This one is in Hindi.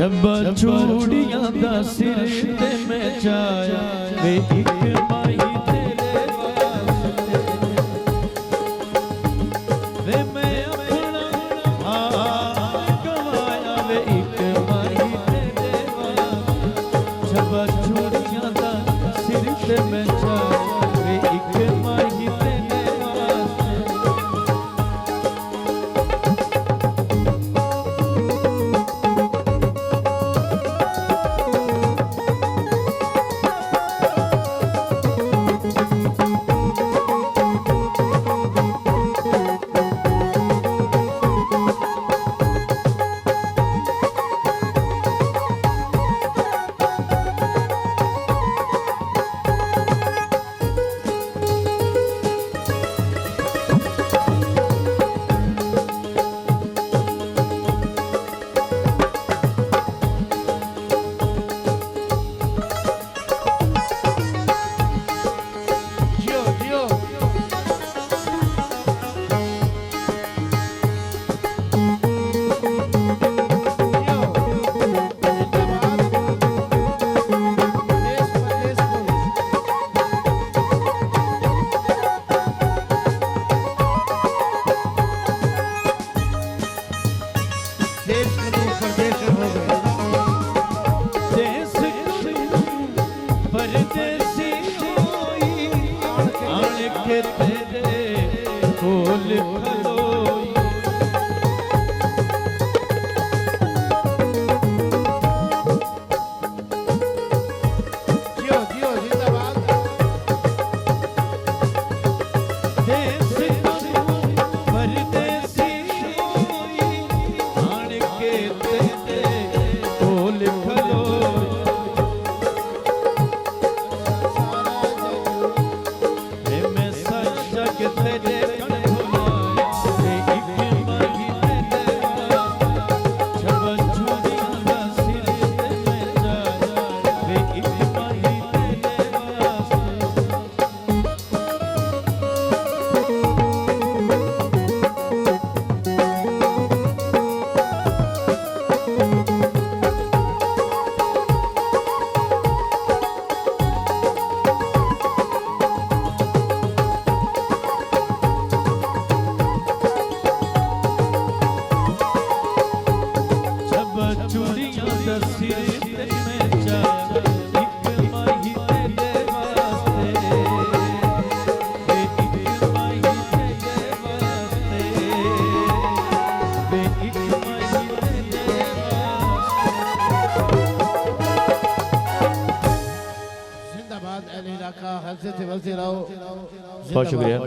छब्बा चूड़ियां दा सिर ते मैं चाया वे एक माही तेरे वास्ते वे मैं अपना हाल गवाया वे एक माही तेरे वास्ते छब्बा चूड़ियां दा सिर ते मैं चाया वे एक माही तेरे वास्ते परदेसी होई आन के तेरे कोल खलोई जियो जियो जिंदाबाद देश परदेसी होई आन के तेरे कोल खलोई चूड़ियां दा सिर ते मैं चाया एक माही तेरे वास्ते वे एक माही तेरे वास्ते वे एक माही तेरे वास्ते जिंदाबाद अली इलाका हज़रत वज़ीर। बहुत शुक्रिया।